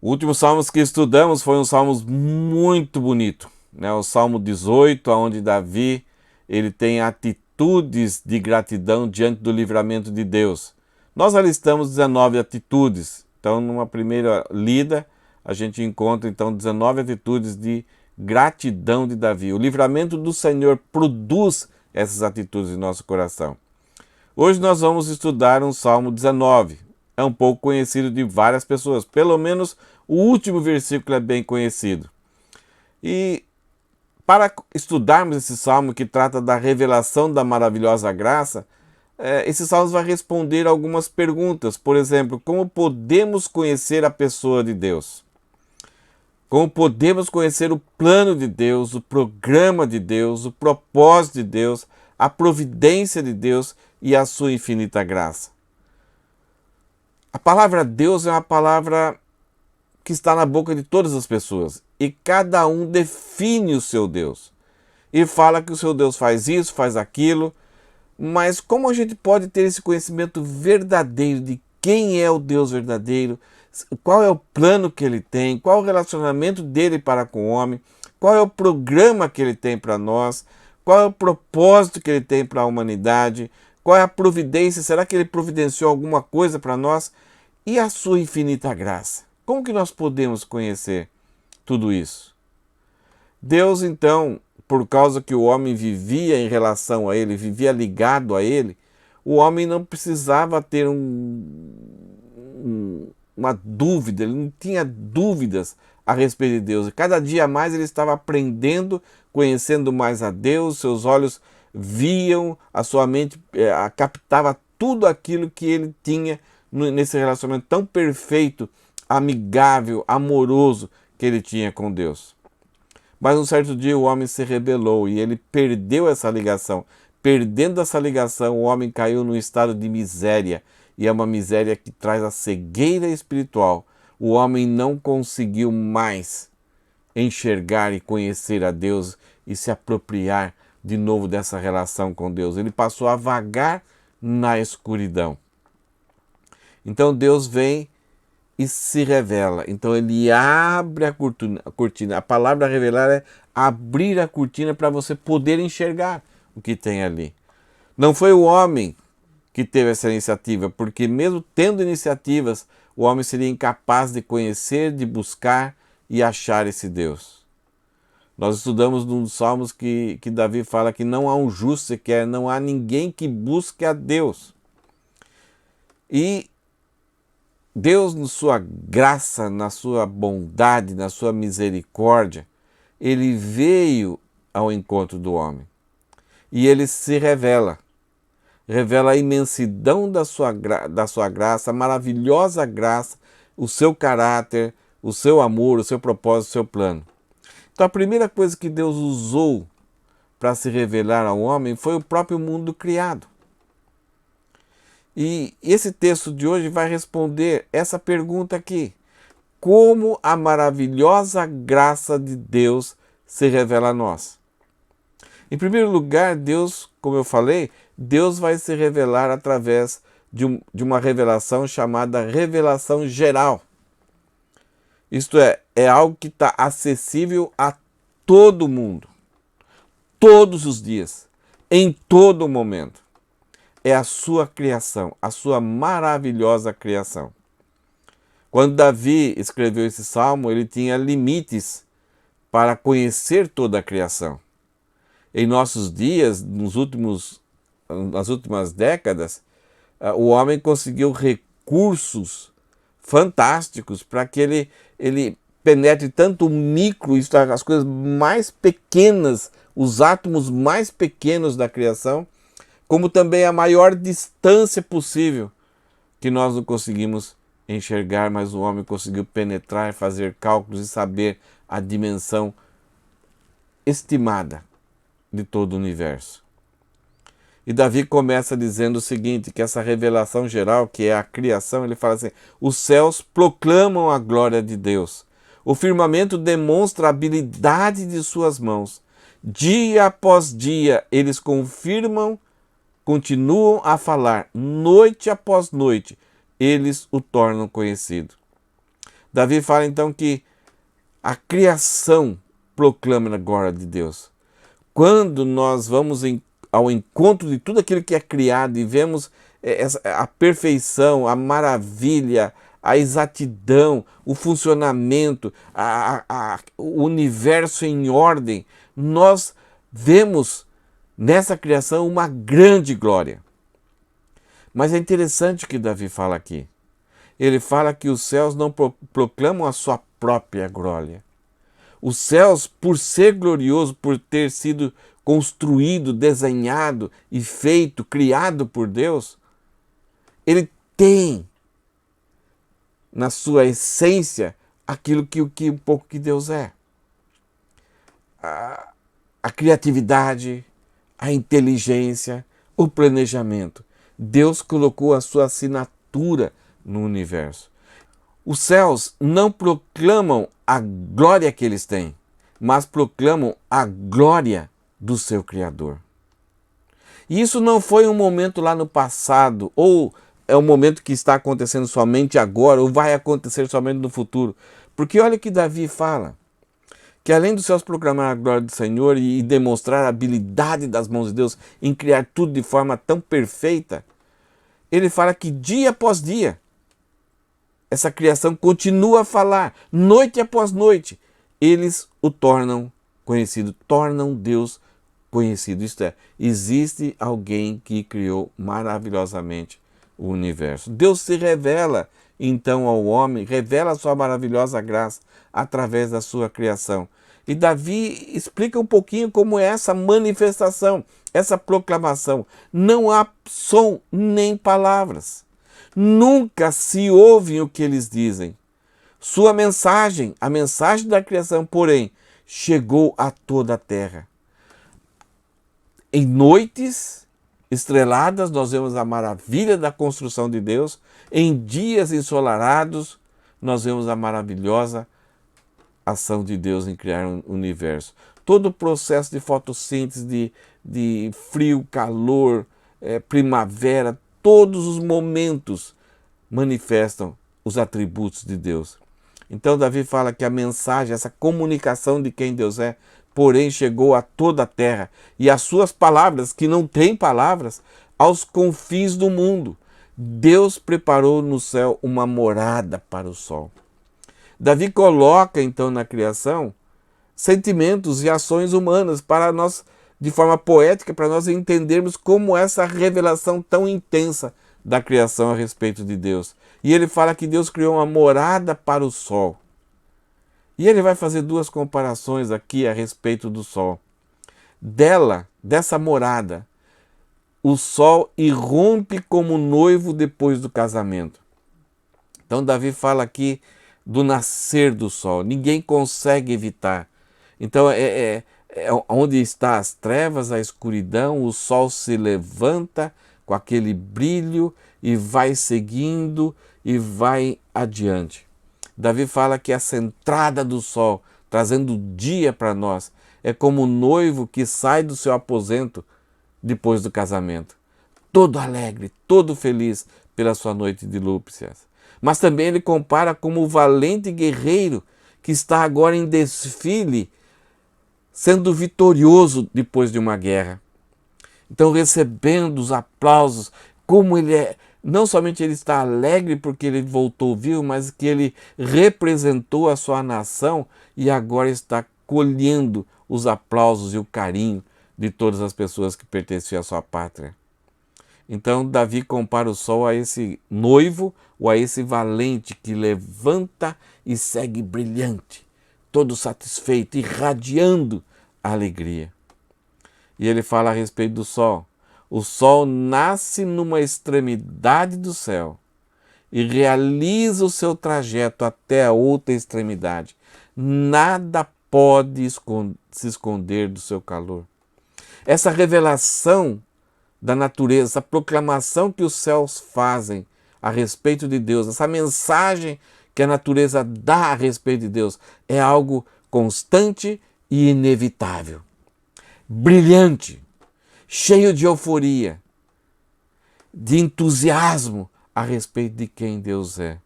O último salmos que estudamos foi um salmos muito bonito, né? O Salmo 18, onde Davi ele tem atitudes de gratidão diante do livramento de Deus. Nós alistamos 19 atitudes. Então, numa primeira lida, a gente encontra então 19 atitudes de gratidão de Davi. O livramento do Senhor produz essas atitudes em nosso coração. Hoje nós vamos estudar um Salmo 19. É um pouco conhecido de várias pessoas, pelo menos o último versículo é bem conhecido. E para estudarmos esse salmo que trata da revelação da maravilhosa graça, esse salmo vai responder algumas perguntas. Por exemplo, como podemos conhecer a pessoa de Deus? Como podemos conhecer o plano de Deus, o programa de Deus, o propósito de Deus, a providência de Deus e a sua infinita graça? A palavra Deus é uma palavra que está na boca de todas as pessoas e cada um define o seu Deus e fala que o seu Deus faz isso, faz aquilo, mas como a gente pode ter esse conhecimento verdadeiro de quem é o Deus verdadeiro, qual é o plano que ele tem, qual é o relacionamento dele para com o homem, qual é o programa que ele tem para nós, qual é o propósito que ele tem para a humanidade, qual é a providência, será que ele providenciou alguma coisa para nós? E a sua infinita graça? Como que nós podemos conhecer tudo isso? Deus, então, por causa que o homem vivia em relação a ele, vivia ligado a ele, o homem não precisava ter uma dúvida, ele não tinha dúvidas a respeito de Deus. E cada dia mais ele estava aprendendo, conhecendo mais a Deus, seus olhos viam, a sua mente captava tudo aquilo que ele tinha nesse relacionamento tão perfeito, amigável, amoroso que ele tinha com Deus. Mas um certo dia o homem se rebelou e ele perdeu essa ligação. Perdendo essa ligação, o homem caiu num estado de miséria, e é uma miséria que traz a cegueira espiritual. O homem não conseguiu mais enxergar e conhecer a Deus e se apropriar de novo dessa relação com Deus. Ele passou a vagar na escuridão. Então Deus vem e se revela. Então ele abre a cortina. A palavra revelar é abrir a cortina para você poder enxergar o que tem ali. Não foi o homem que teve essa iniciativa, porque mesmo tendo iniciativas, o homem seria incapaz de conhecer, de buscar e achar esse Deus. Nós estudamos num dos salmos que Davi fala que não há um justo sequer, não há ninguém que busque a Deus. E Deus, na sua graça, na sua bondade, na sua misericórdia, ele veio ao encontro do homem. E ele se revela. Revela a imensidão da sua graça, a maravilhosa graça, o seu caráter, o seu amor, o seu propósito, o seu plano. Então a primeira coisa que Deus usou para se revelar ao homem foi o próprio mundo criado. E esse texto de hoje vai responder essa pergunta aqui: como a maravilhosa graça de Deus se revela a nós? Em primeiro lugar, Deus, como eu falei, Deus vai se revelar através de uma revelação chamada revelação geral. Isto é algo que está acessível a todo mundo, todos os dias, em todo momento. É a sua criação, a sua maravilhosa criação. Quando Davi escreveu esse salmo, ele tinha limites para conhecer toda a criação. Em nossos dias, nas últimas décadas, o homem conseguiu recursos fantásticos para que ele penetre tanto o micro, as coisas mais pequenas, os átomos mais pequenos da criação, como também a maior distância possível, que nós não conseguimos enxergar, mas o homem conseguiu penetrar, fazer cálculos e saber a dimensão estimada de todo o universo. E Davi começa dizendo o seguinte, que essa revelação geral, que é a criação, ele fala assim: os céus proclamam a glória de Deus, o firmamento demonstra a habilidade de suas mãos, dia após dia eles continuam a falar, noite após noite, eles o tornam conhecido. Davi fala então que a criação proclama a glória de Deus. Quando nós vamos ao encontro de tudo aquilo que é criado e vemos a perfeição, a maravilha, a exatidão, o funcionamento, o universo em ordem, nós vemos nessa criação uma grande glória. Mas é interessante o que Davi fala aqui. Ele fala que os céus não proclamam a sua própria glória. Os céus, por ser glorioso, por ter sido construído, desenhado e feito, criado por Deus, ele tem na sua essência aquilo que um pouco que Deus é. A criatividade, a inteligência, o planejamento. Deus colocou a sua assinatura no universo. Os céus não proclamam a glória que eles têm, mas proclamam a glória do seu Criador. E isso não foi um momento lá no passado, ou é um momento que está acontecendo somente agora, ou vai acontecer somente no futuro. Porque olha o que Davi fala, que além dos céus proclamar a glória do Senhor e demonstrar a habilidade das mãos de Deus em criar tudo de forma tão perfeita, ele fala que dia após dia, essa criação continua a falar, noite após noite, eles o tornam conhecido, tornam Deus conhecido. Isto é, existe alguém que criou maravilhosamente o universo. Deus se revela então ao homem, revela a sua maravilhosa graça através da sua criação. E Davi explica um pouquinho como é essa manifestação, essa proclamação. Não há som nem palavras. Nunca se ouve o que eles dizem. Sua mensagem, a mensagem da criação, porém, chegou a toda a terra. Em noites estreladas, nós vemos a maravilha da construção de Deus. Em dias ensolarados, nós vemos a maravilhosa ação de Deus em criar um universo. Todo o processo de fotossíntese, de frio, calor, primavera, todos os momentos manifestam os atributos de Deus. Então Davi fala que a mensagem, essa comunicação de quem Deus é, porém chegou a toda a terra, e as suas palavras, que não têm palavras, aos confins do mundo. Deus preparou no céu uma morada para o sol. Davi coloca então na criação sentimentos e ações humanas para nós, de forma poética, para nós entendermos como essa revelação tão intensa da criação a respeito de Deus. E ele fala que Deus criou uma morada para o sol. E ele vai fazer duas comparações aqui a respeito do sol. Dessa morada, o sol irrompe como noivo depois do casamento. Então Davi fala aqui do nascer do sol. Ninguém consegue evitar. Então onde está as trevas, a escuridão, o sol se levanta com aquele brilho e vai seguindo e vai adiante. Davi fala que essa entrada do sol, trazendo o dia para nós, é como o noivo que sai do seu aposento depois do casamento, todo alegre, todo feliz pela sua noite de núpcias. Mas também ele compara como o valente guerreiro que está agora em desfile, sendo vitorioso depois de uma guerra. Então, recebendo os aplausos, como ele é, não somente ele está alegre porque ele voltou vivo, mas que ele representou a sua nação e agora está colhendo os aplausos e o carinho de todas as pessoas que pertenciam à sua pátria. Então, Davi compara o sol a esse noivo ou a esse valente que levanta e segue brilhante, todo satisfeito, irradiando a alegria. E ele fala a respeito do sol. O sol nasce numa extremidade do céu e realiza o seu trajeto até a outra extremidade. Nada pode se esconder do seu calor. Essa revelação da natureza, essa proclamação que os céus fazem a respeito de Deus, essa mensagem que a natureza dá a respeito de Deus, é algo constante e inevitável. Brilhante, cheio de euforia, de entusiasmo a respeito de quem Deus é.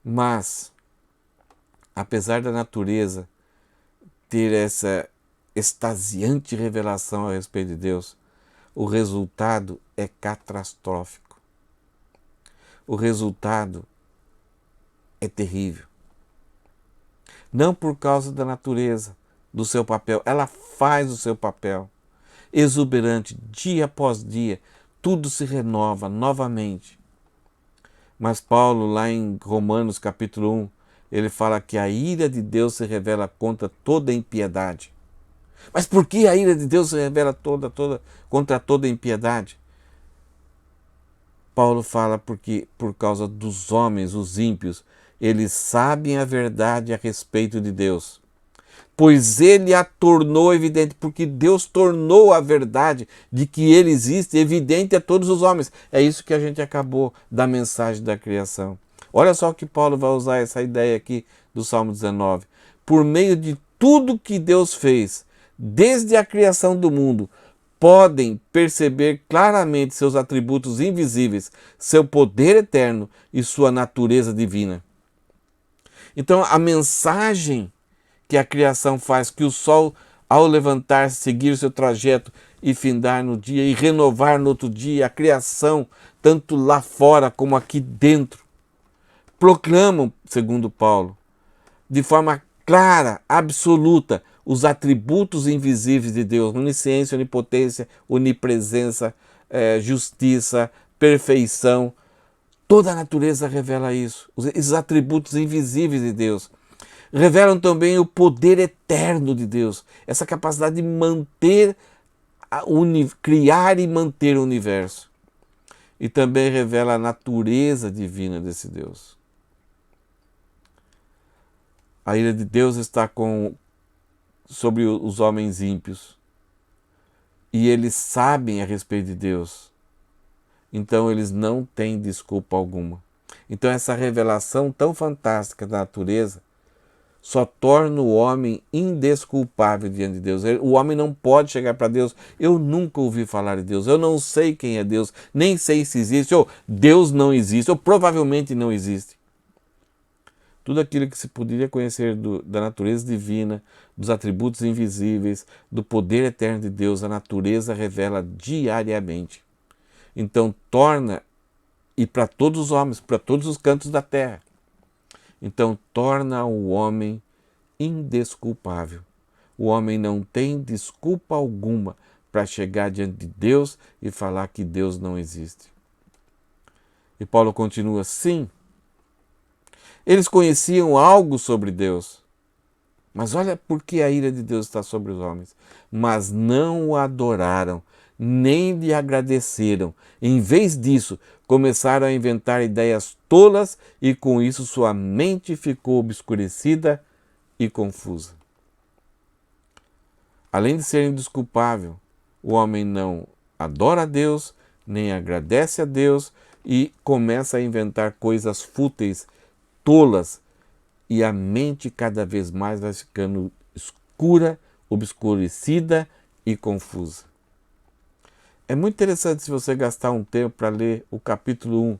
Mas, apesar da natureza ter essa extasiante revelação a respeito de Deus, o resultado é catastrófico. O resultado é terrível. Não por causa da natureza, do seu papel. Ela faz o seu papel. Exuberante, dia após dia, tudo se renova novamente. Mas Paulo, lá em Romanos capítulo 1, ele fala que a ira de Deus se revela contra toda impiedade. Mas por que a ira de Deus se revela contra toda impiedade? Paulo fala porque por causa dos homens, os ímpios, eles sabem a verdade a respeito de Deus, pois ele a tornou evidente, porque Deus tornou a verdade de que ele existe evidente a todos os homens. É isso que a gente acabou da mensagem da criação. Olha só que Paulo vai usar essa ideia aqui do Salmo 19. Por meio de tudo que Deus fez, desde a criação do mundo, podem perceber claramente seus atributos invisíveis, seu poder eterno e sua natureza divina. Então, a mensagem que a criação faz, que o sol, ao levantar-se, seguir seu trajeto e findar no dia e renovar no outro dia, a criação, tanto lá fora como aqui dentro, proclamam, segundo Paulo, de forma clara, absoluta, os atributos invisíveis de Deus: onisciência, onipotência, onipresença, justiça, perfeição. Toda a natureza revela isso, esses atributos invisíveis de Deus. Revelam também o poder eterno de Deus, essa capacidade de manter, criar e manter o universo. E também revela a natureza divina desse Deus. A ira de Deus está sobre os homens ímpios. E eles sabem a respeito de Deus. Então eles não têm desculpa alguma. Então essa revelação tão fantástica da natureza só torna o homem indesculpável diante de Deus. O homem não pode chegar para Deus: eu nunca ouvi falar de Deus, eu não sei quem é Deus, nem sei se existe, ou Deus não existe, ou provavelmente não existe. Tudo aquilo que se poderia conhecer da natureza divina, dos atributos invisíveis, do poder eterno de Deus, a natureza revela diariamente. Então torna, e para todos os homens, para todos os cantos da terra, então torna o homem indesculpável. O homem não tem desculpa alguma para chegar diante de Deus e falar que Deus não existe. E Paulo continua: sim, eles conheciam algo sobre Deus, mas olha por que a ira de Deus está sobre os homens. Mas não o adoraram, nem lhe agradeceram. Em vez disso, começaram a inventar ideias tolas e com isso sua mente ficou obscurecida e confusa. Além de ser indesculpável, o homem não adora a Deus, nem agradece a Deus e começa a inventar coisas fúteis, tolas, e a mente cada vez mais vai ficando escura, obscurecida e confusa. É muito interessante se você gastar um tempo para ler o capítulo 1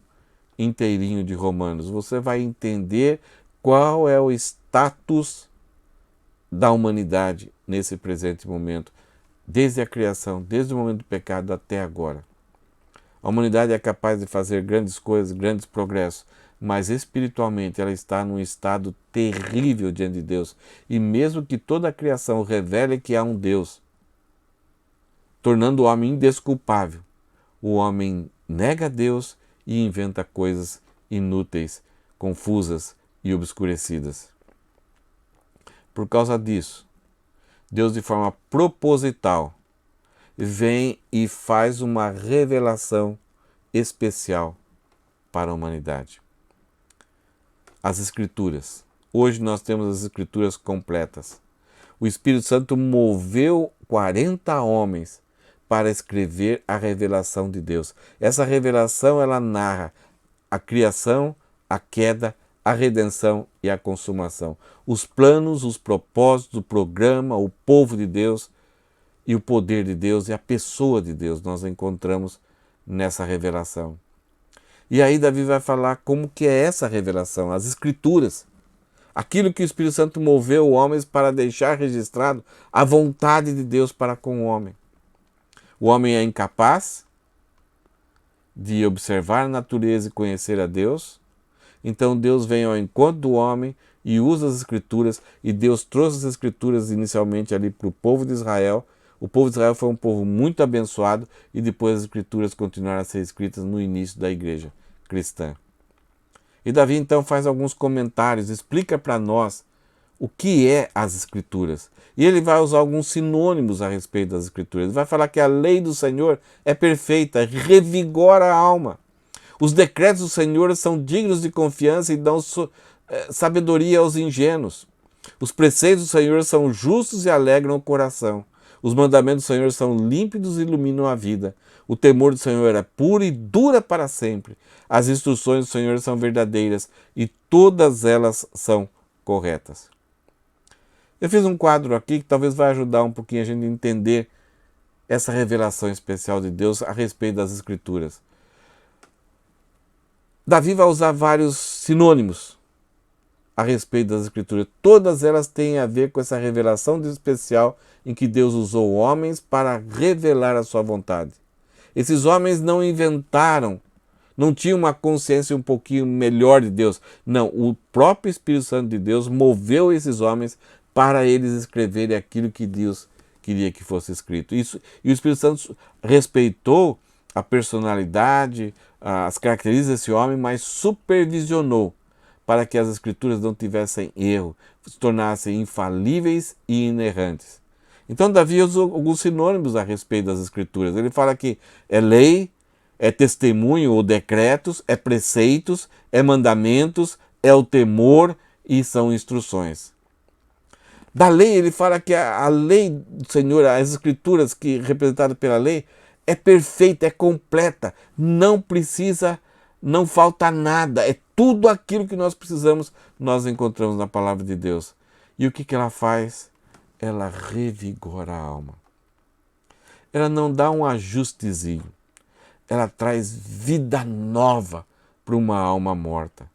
inteirinho de Romanos. Você vai entender qual é o status da humanidade nesse presente momento, desde a criação, desde o momento do pecado até agora. A humanidade é capaz de fazer grandes coisas, grandes progressos, mas espiritualmente ela está num estado terrível diante de Deus. E mesmo que toda a criação revele que há um Deus, tornando o homem indesculpável, o homem nega Deus e inventa coisas inúteis, confusas e obscurecidas. Por causa disso, Deus, de forma proposital, vem e faz uma revelação especial para a humanidade. As Escrituras. Hoje nós temos as Escrituras completas. O Espírito Santo moveu 40 homens para escrever a revelação de Deus. Essa revelação, ela narra a criação, a queda, a redenção e a consumação. Os planos, os propósitos, o programa, o povo de Deus e o poder de Deus e a pessoa de Deus nós encontramos nessa revelação. E aí Davi vai falar como que é essa revelação, as Escrituras. Aquilo que o Espírito Santo moveu homens para deixar registrado a vontade de Deus para com o homem. O homem é incapaz de observar a natureza e conhecer a Deus. Então Deus vem ao encontro do homem e usa as Escrituras, e Deus trouxe as Escrituras inicialmente ali para o povo de Israel. O povo de Israel foi um povo muito abençoado e depois as Escrituras continuaram a ser escritas no início da igreja cristã. E Davi então faz alguns comentários, explica para nós o que é as Escrituras. E ele vai usar alguns sinônimos a respeito das Escrituras. Ele vai falar que a lei do Senhor é perfeita, revigora a alma. Os decretos do Senhor são dignos de confiança e dão sabedoria aos ingênuos. Os preceitos do Senhor são justos e alegram o coração. Os mandamentos do Senhor são límpidos e iluminam a vida. O temor do Senhor é puro e dura para sempre. As instruções do Senhor são verdadeiras e todas elas são corretas. Eu fiz um quadro aqui que talvez vai ajudar um pouquinho a gente a entender essa revelação especial de Deus a respeito das Escrituras. Davi vai usar vários sinônimos a respeito das Escrituras. Todas elas têm a ver com essa revelação especial em que Deus usou homens para revelar a sua vontade. Esses homens não inventaram, não tinham uma consciência um pouquinho melhor de Deus. Não, o próprio Espírito Santo de Deus moveu esses homens para eles escreverem aquilo que Deus queria que fosse escrito. Isso, e o Espírito Santo respeitou a personalidade, as características desse homem, mas supervisionou para que as Escrituras não tivessem erro, se tornassem infalíveis e inerrantes. Então Davi usa alguns sinônimos a respeito das Escrituras. Ele fala que é lei, é testemunho ou decretos, é preceitos, é mandamentos, é o temor e são instruções. Da lei, ele fala que a lei do Senhor, as Escrituras que representadas pela lei, é perfeita, é completa, não precisa, não falta nada, é tudo aquilo que nós precisamos, nós encontramos na palavra de Deus. E o que ela faz? Ela revigora a alma. Ela não dá um ajustezinho, ela traz vida nova para uma alma morta.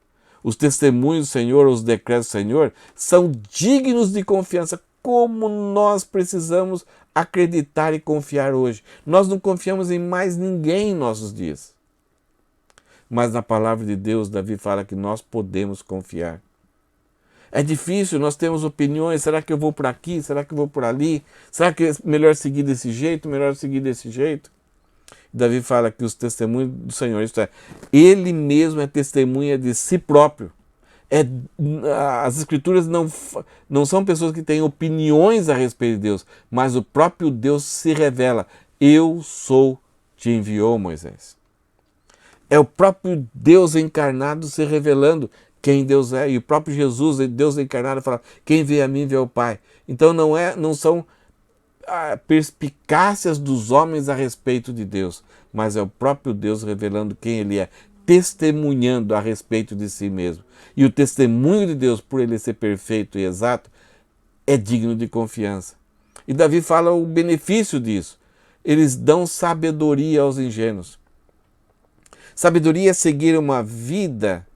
Os testemunhos do Senhor, os decretos do Senhor, são dignos de confiança. Como nós precisamos acreditar e confiar hoje. Nós não confiamos em mais ninguém em nossos dias. Mas na palavra de Deus, Davi fala que nós podemos confiar. É difícil, nós temos opiniões. Será que eu vou por aqui? Será que eu vou por ali? Será que é melhor seguir desse jeito? Melhor seguir desse jeito? Davi fala que os testemunhos do Senhor, isto é, Ele mesmo é testemunha de si próprio. As Escrituras não são pessoas que têm opiniões a respeito de Deus, mas o próprio Deus se revela. Eu sou, te enviou, Moisés. É o próprio Deus encarnado se revelando quem Deus é. E o próprio Jesus, Deus encarnado, fala, quem vê a mim vê o Pai. Então não são perspicácias dos homens a respeito de Deus, mas é o próprio Deus revelando quem Ele é, testemunhando a respeito de si mesmo. E o testemunho de Deus, por Ele ser perfeito e exato, é digno de confiança. E Davi fala o benefício disso. Eles dão sabedoria aos ingênuos. Sabedoria é seguir uma vida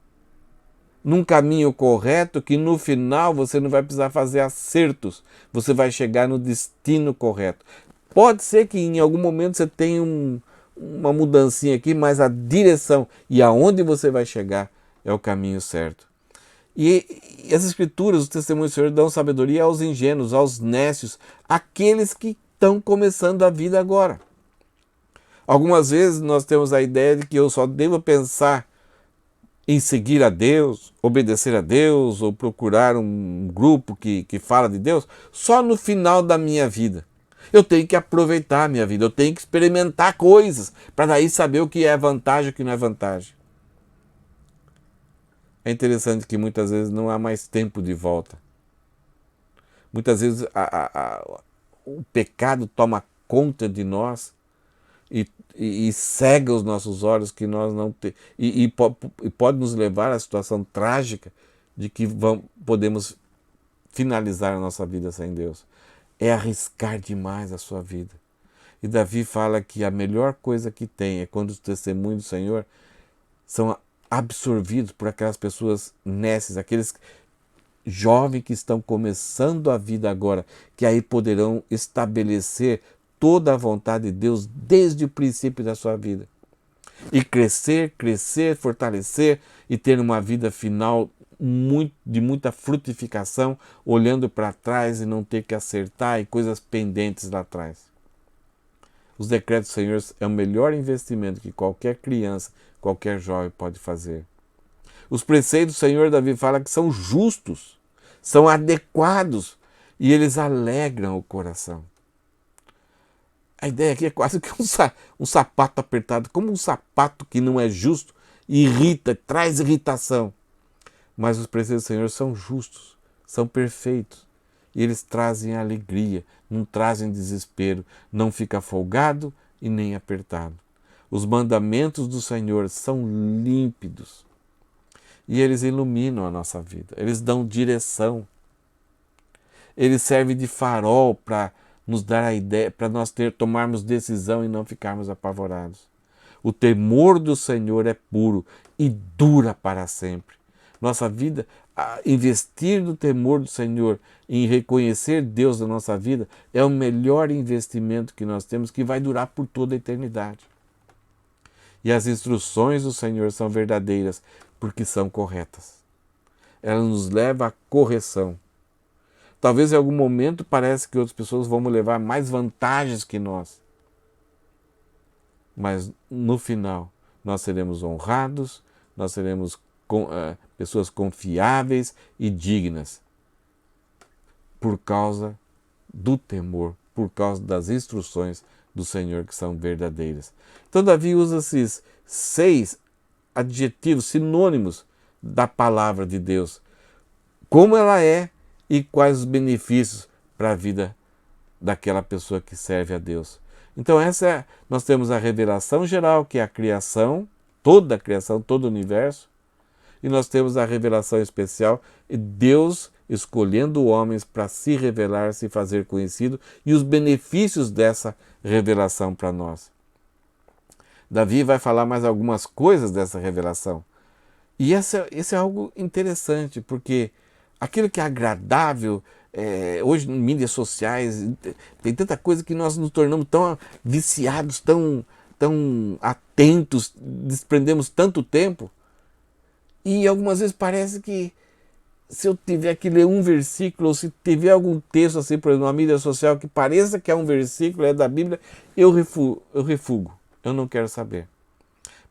num caminho correto que no final você não vai precisar fazer acertos, você vai chegar no destino correto. Pode ser que em algum momento você tenha uma mudancinha aqui, mas a direção e aonde você vai chegar é o caminho certo. E as Escrituras, os testemunhos do Senhor dão sabedoria aos ingênuos, aos nécios, aqueles que estão começando a vida agora. Algumas vezes nós temos a ideia de que eu só devo pensar em seguir a Deus, obedecer a Deus ou procurar um grupo que fala de Deus só no final da minha vida. Eu tenho que aproveitar a minha vida, eu tenho que experimentar coisas para daí saber o que é vantagem e o que não é vantagem. É interessante que muitas vezes não há mais tempo de volta. Muitas vezes o pecado toma conta de nós e cega os nossos olhos que nós não e pode nos levar à situação trágica de que podemos finalizar a nossa vida sem Deus. É arriscar demais a sua vida. E Davi fala que a melhor coisa que tem é quando os testemunhos do Senhor são absorvidos por aquelas pessoas nécias, aqueles jovens que estão começando a vida agora, que aí poderão estabelecer toda a vontade de Deus desde o princípio da sua vida. E crescer, fortalecer e ter uma vida final de muita frutificação, olhando para trás e não ter que acertar e coisas pendentes lá atrás. Os decretos do Senhor é o melhor investimento que qualquer criança, qualquer jovem pode fazer. Os preceitos do Senhor, Davi fala que são justos, são adequados e eles alegram o coração. A ideia aqui é quase que um sapato apertado, como um sapato que não é justo, irrita, traz irritação. Mas os preceitos do Senhor são justos, são perfeitos. E eles trazem alegria, não trazem desespero, não fica folgado e nem apertado. Os mandamentos do Senhor são límpidos e eles iluminam a nossa vida, eles dão direção. Eles servem de farol para nos dar a ideia, para nós tomarmos decisão e não ficarmos apavorados. O temor do Senhor é puro e dura para sempre. Nossa vida, investir no temor do Senhor, em reconhecer Deus na nossa vida, é o melhor investimento que nós temos, que vai durar por toda a eternidade. E as instruções do Senhor são verdadeiras, porque são corretas. Ela nos leva à correção. Talvez em algum momento pareça que outras pessoas vão levar mais vantagens que nós. Mas no final nós seremos honrados, nós seremos pessoas confiáveis e dignas por causa do temor, por causa das instruções do Senhor que são verdadeiras. Então Davi usa esses 6 adjetivos, sinônimos da palavra de Deus. Como ela é e quais os benefícios para a vida daquela pessoa que serve a Deus. Então nós temos a revelação geral, que é a criação, toda a criação, todo o universo, e nós temos a revelação especial, Deus escolhendo homens para se revelar, se fazer conhecido, e os benefícios dessa revelação para nós. Davi vai falar mais algumas coisas dessa revelação. E esse é algo interessante, porque aquilo que é agradável, hoje em mídias sociais, tem tanta coisa que nós nos tornamos tão viciados, tão atentos, desprendemos tanto tempo, e algumas vezes parece que se eu tiver que ler um versículo, ou se tiver algum texto assim, por exemplo, numa mídia social que pareça que é um versículo, é da Bíblia, eu refugo, eu não quero saber.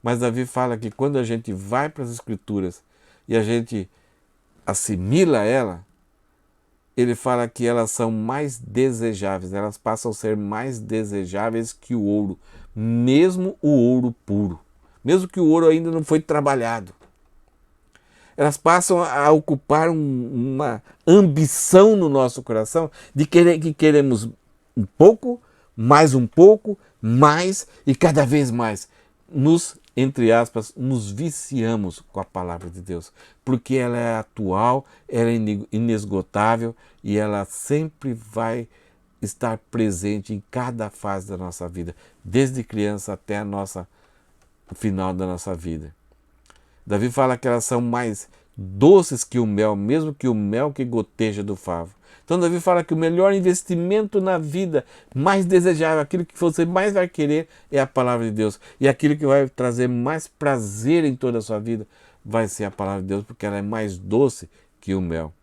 Mas Davi fala que quando a gente vai para as Escrituras e a gente assimila ela, ele fala que elas são mais desejáveis, elas passam a ser mais desejáveis que o ouro, mesmo o ouro puro, mesmo que o ouro ainda não foi trabalhado. Elas passam a ocupar uma ambição no nosso coração de que queremos um pouco, mais e cada vez mais. Entre aspas, nos viciamos com a palavra de Deus, porque ela é atual, ela é inesgotável e ela sempre vai estar presente em cada fase da nossa vida, desde criança até o final da nossa vida. Davi fala que elas são mais doces que o mel, mesmo que o mel que goteja do favo. Então Davi fala que o melhor investimento na vida, mais desejável, aquilo que você mais vai querer é a palavra de Deus. E aquilo que vai trazer mais prazer em toda a sua vida vai ser a palavra de Deus, porque ela é mais doce que o mel.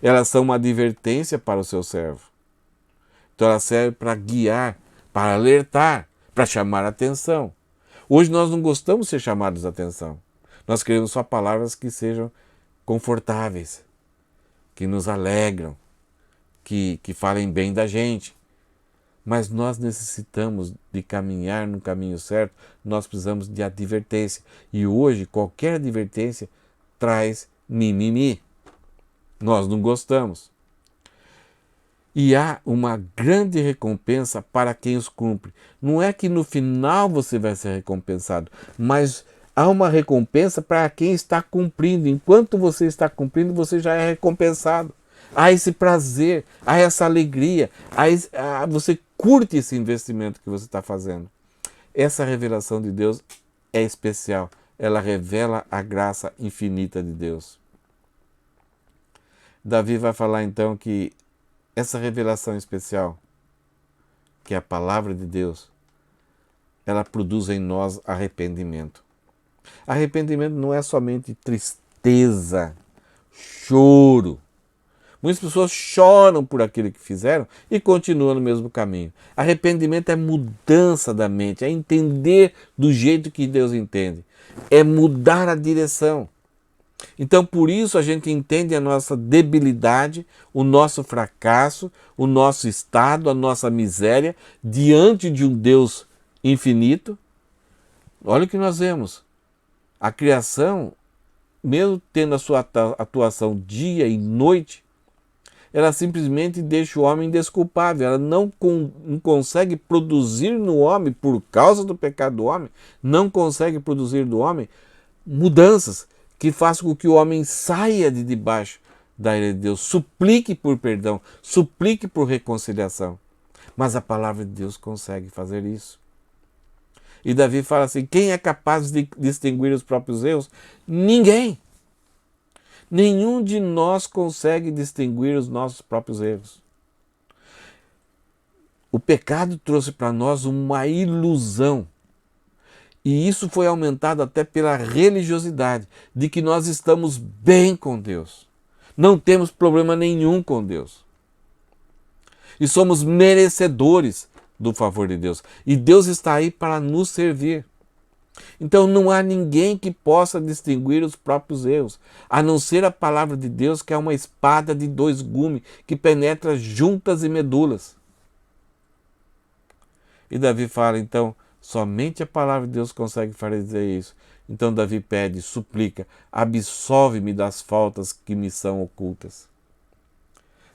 Elas são uma advertência para o seu servo. Então ela serve para guiar, para alertar, para chamar a atenção. Hoje nós não gostamos de ser chamados a atenção. Nós queremos só palavras que sejam confortáveis, que nos alegram, que falem bem da gente. Mas nós necessitamos de caminhar no caminho certo, nós precisamos de advertência. E hoje qualquer advertência traz mimimi. Nós não gostamos. E há uma grande recompensa para quem os cumpre. Não é que no final você vai ser recompensado, mas há uma recompensa para quem está cumprindo. Enquanto você está cumprindo, você já é recompensado. Há esse prazer, há essa alegria, você curte esse investimento que você está fazendo. Essa revelação de Deus é especial, ela revela a graça infinita de Deus. Davi vai falar então que essa revelação especial, que é a palavra de Deus, ela produz em nós arrependimento. Arrependimento não é somente tristeza, choro. Muitas pessoas choram por aquilo que fizeram e continuam no mesmo caminho. Arrependimento é mudança da mente, é entender do jeito que Deus entende, é mudar a direção. Então, por isso a gente entende a nossa debilidade, o nosso fracasso, o nosso estado, a nossa miséria diante de um Deus infinito. Olha o que nós vemos. A criação, mesmo tendo a sua atuação dia e noite, ela simplesmente deixa o homem desculpável. Ela não consegue produzir no homem, por causa do pecado do homem, não consegue produzir do homem mudanças que façam com que o homem saia de debaixo da ira de Deus, suplique por perdão, suplique por reconciliação. Mas a palavra de Deus consegue fazer isso. E Davi fala assim, quem é capaz de distinguir os próprios erros? Ninguém. Nenhum de nós consegue distinguir os nossos próprios erros. O pecado trouxe para nós uma ilusão. E isso foi aumentado até pela religiosidade, de que nós estamos bem com Deus. Não temos problema nenhum com Deus. E somos merecedores do favor de Deus. E Deus está aí para nos servir. Então não há ninguém que possa distinguir os próprios erros, a não ser a palavra de Deus, que é uma espada de dois gumes, que penetra juntas e medulas. E Davi fala, então, somente a palavra de Deus consegue fazer isso. Então Davi pede, suplica, absolve-me das faltas que me são ocultas.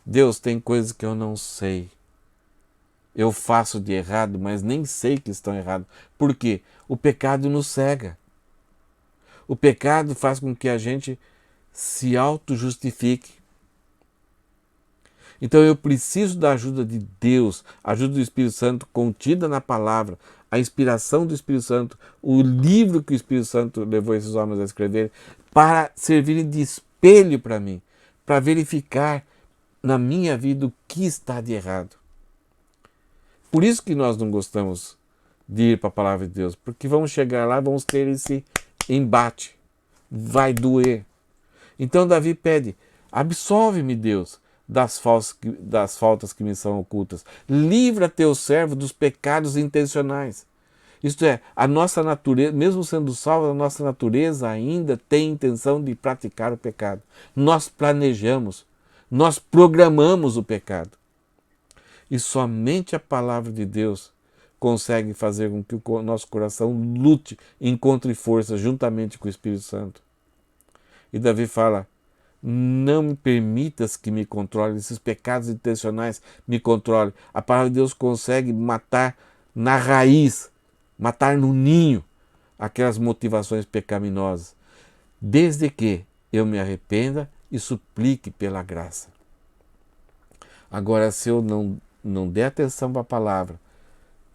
Deus, tem coisas que eu não sei. Eu faço de errado, mas nem sei que estão errados. Por quê? O pecado nos cega. O pecado faz com que a gente se auto-justifique. Então eu preciso da ajuda de Deus, a ajuda do Espírito Santo contida na palavra, a inspiração do Espírito Santo, o livro que o Espírito Santo levou esses homens a escrever, para servirem de espelho para mim, para verificar na minha vida o que está de errado. Por isso que nós não gostamos de ir para a palavra de Deus, porque vamos chegar lá, vamos ter esse embate, vai doer. Então Davi pede, absolve-me, Deus, das faltas que me são ocultas. Livra teu servo dos pecados intencionais. Isto é, a nossa natureza, mesmo sendo salva, a nossa natureza ainda tem intenção de praticar o pecado. Nós planejamos, nós programamos o pecado. E somente a palavra de Deus consegue fazer com que o nosso coração lute, encontre força juntamente com o Espírito Santo. E Davi fala, não me permitas que me controle, esses pecados intencionais me controlem. A palavra de Deus consegue matar na raiz, matar no ninho aquelas motivações pecaminosas, desde que eu me arrependa e suplique pela graça. Agora, se eu não der atenção para a palavra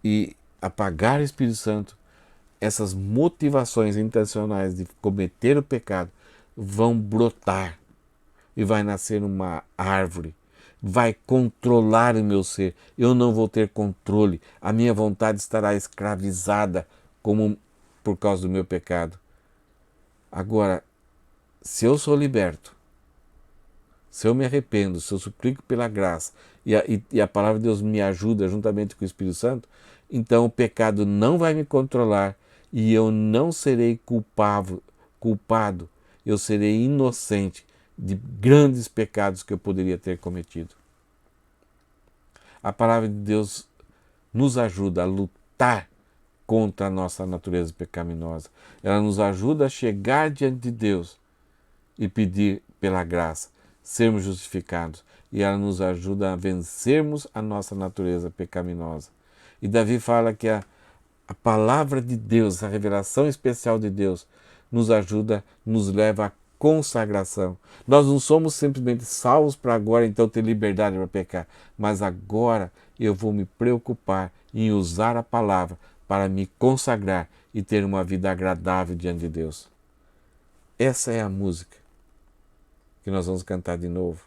e apagar o Espírito Santo, essas motivações intencionais de cometer o pecado vão brotar e vai nascer uma árvore, vai controlar o meu ser. Eu não vou ter controle, a minha vontade estará escravizada por causa do meu pecado. Agora, se eu sou liberto, se eu me arrependo, se eu suplico pela graça e a palavra de Deus me ajuda juntamente com o Espírito Santo, então o pecado não vai me controlar e eu não serei culpado, eu serei inocente de grandes pecados que eu poderia ter cometido. A palavra de Deus nos ajuda a lutar contra a nossa natureza pecaminosa. Ela nos ajuda a chegar diante de Deus e pedir pela graça, sermos justificados. E ela nos ajuda a vencermos a nossa natureza pecaminosa. E Davi fala que a palavra de Deus, a revelação especial de Deus, nos ajuda, nos leva à consagração. Nós não somos simplesmente salvos para agora então ter liberdade para pecar, mas agora eu vou me preocupar em usar a palavra para me consagrar e ter uma vida agradável diante de Deus. Essa é a música que nós vamos cantar de novo.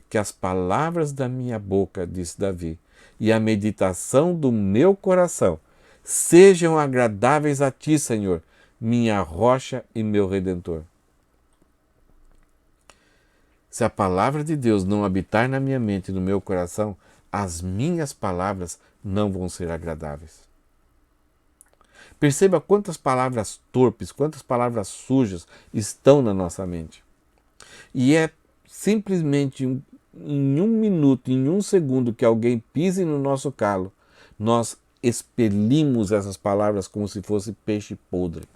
Que as palavras da minha boca, disse Davi, e a meditação do meu coração sejam agradáveis a ti, Senhor, minha rocha e meu redentor. Se a palavra de Deus não habitar na minha mente e no meu coração, as minhas palavras não vão ser agradáveis. Perceba quantas palavras torpes, quantas palavras sujas estão na nossa mente. E é simplesmente em um minuto, em um segundo que alguém pise no nosso calo, nós expelimos essas palavras como se fosse peixe podre.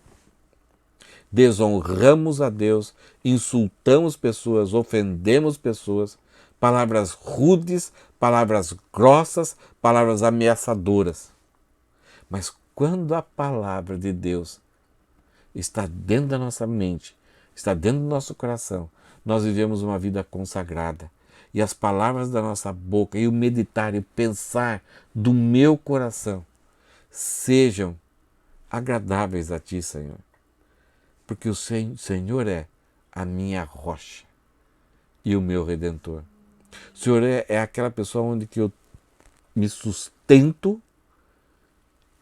Desonramos a Deus, insultamos pessoas, ofendemos pessoas, palavras rudes, palavras grossas, palavras ameaçadoras. Mas quando a palavra de Deus está dentro da nossa mente, está dentro do nosso coração, nós vivemos uma vida consagrada. E as palavras da nossa boca, e o meditar e o pensar do meu coração sejam agradáveis a Ti, Senhor. Porque o Senhor é a minha rocha e o meu redentor. O Senhor é aquela pessoa onde que eu me sustento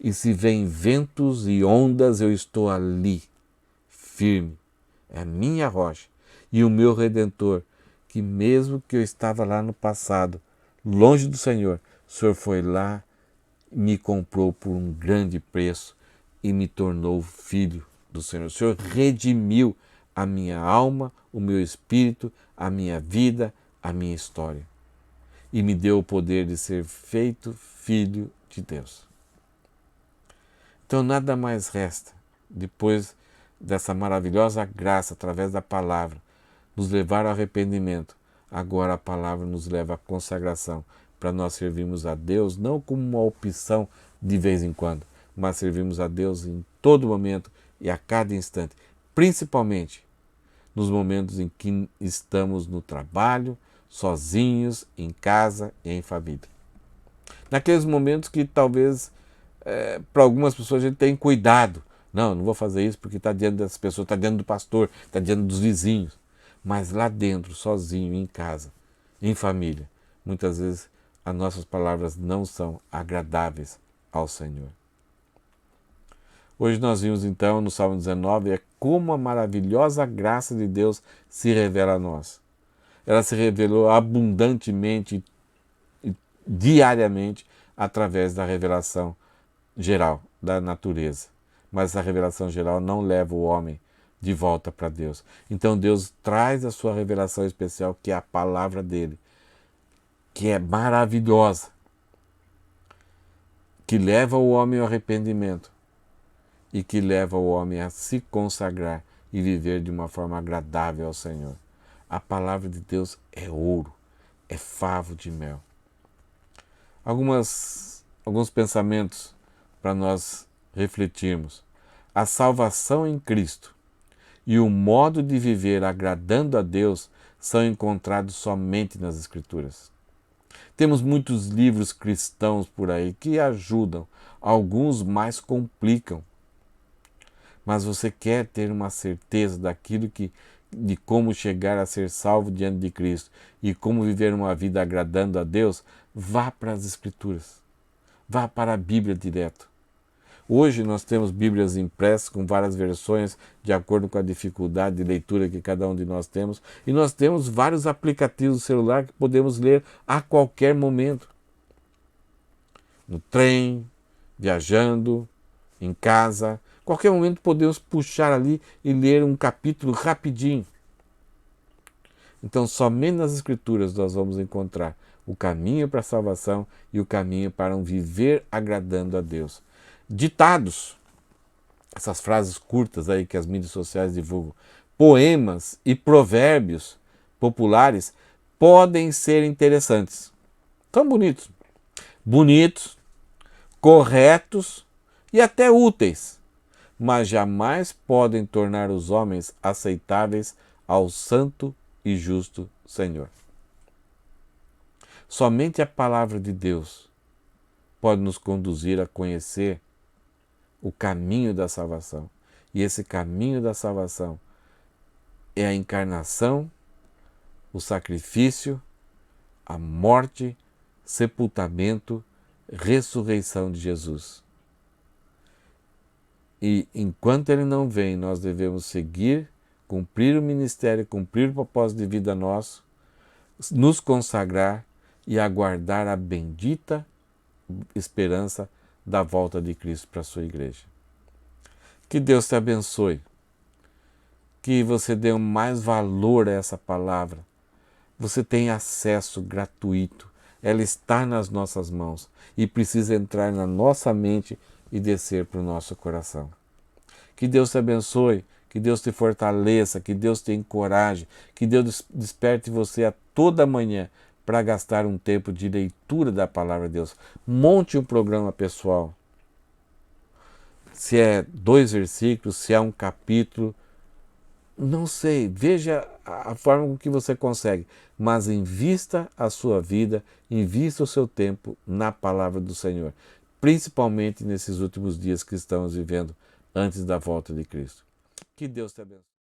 e se vem ventos e ondas, eu estou ali, firme. É a minha rocha e o meu redentor, que mesmo que eu estava lá no passado, longe do Senhor, o Senhor foi lá, me comprou por um grande preço e me tornou filho do Senhor. O Senhor redimiu a minha alma, o meu espírito, a minha vida, a minha história. E me deu o poder de ser feito filho de Deus. Então nada mais resta, depois dessa maravilhosa graça, através da palavra, nos levar ao arrependimento. Agora a palavra nos leva à consagração, para nós servirmos a Deus, não como uma opção de vez em quando, mas servimos a Deus em todo momento e a cada instante, principalmente nos momentos em que estamos no trabalho, sozinhos, em casa e em família. Naqueles momentos que talvez para algumas pessoas a gente tem cuidado. Não vou fazer isso porque está diante das pessoas, está diante do pastor, está diante dos vizinhos. Mas lá dentro, sozinho, em casa, em família, muitas vezes as nossas palavras não são agradáveis ao Senhor. Hoje nós vimos então no Salmo 19 como a maravilhosa graça de Deus se revela a nós. Ela se revelou abundantemente e diariamente através da revelação geral da natureza. Mas essa revelação geral não leva o homem de volta para Deus. Então Deus traz a sua revelação especial, que é a palavra dele, que é maravilhosa, que leva o homem ao arrependimento e que leva o homem a se consagrar e viver de uma forma agradável ao Senhor. A palavra de Deus é ouro, é favo de mel. Alguns pensamentos para nós refletirmos. A salvação em Cristo e o modo de viver agradando a Deus são encontrados somente nas Escrituras. Temos muitos livros cristãos por aí que ajudam, alguns mais complicam. Mas você quer ter uma certeza de como chegar a ser salvo diante de Cristo e como viver uma vida agradando a Deus, vá para as Escrituras. Vá para a Bíblia direto. Hoje nós temos Bíblias impressas com várias versões de acordo com a dificuldade de leitura que cada um de nós temos. E nós temos vários aplicativos do celular que podemos ler a qualquer momento. No trem, viajando, em casa. Qualquer momento podemos puxar ali e ler um capítulo rapidinho. Então somente nas Escrituras nós vamos encontrar o caminho para a salvação e o caminho para um viver agradando a Deus. Ditados, essas frases curtas aí que as mídias sociais divulgam, poemas e provérbios populares podem ser interessantes. São bonitos, corretos e até úteis, mas jamais podem tornar os homens aceitáveis ao santo e justo Senhor. Somente a palavra de Deus pode nos conduzir a conhecer o caminho da salvação. E esse caminho da salvação é a encarnação, o sacrifício, a morte, sepultamento, ressurreição de Jesus. E enquanto Ele não vem, nós devemos seguir, cumprir o ministério, cumprir o propósito de vida nosso, nos consagrar e aguardar a bendita esperança da volta de Cristo para a sua igreja. Que Deus te abençoe, que você dê mais valor a essa palavra. Você tem acesso gratuito, ela está nas nossas mãos e precisa entrar na nossa mente e descer para o nosso coração. Que Deus te abençoe, que Deus te fortaleça, que Deus te encoraje, que Deus desperte você a toda manhã para gastar um tempo de leitura da palavra de Deus. Monte um programa pessoal. Se é 2 versículos, se é um capítulo, não sei, veja a forma com que você consegue, mas invista a sua vida, invista o seu tempo na palavra do Senhor, principalmente nesses últimos dias que estamos vivendo antes da volta de Cristo. Que Deus te abençoe.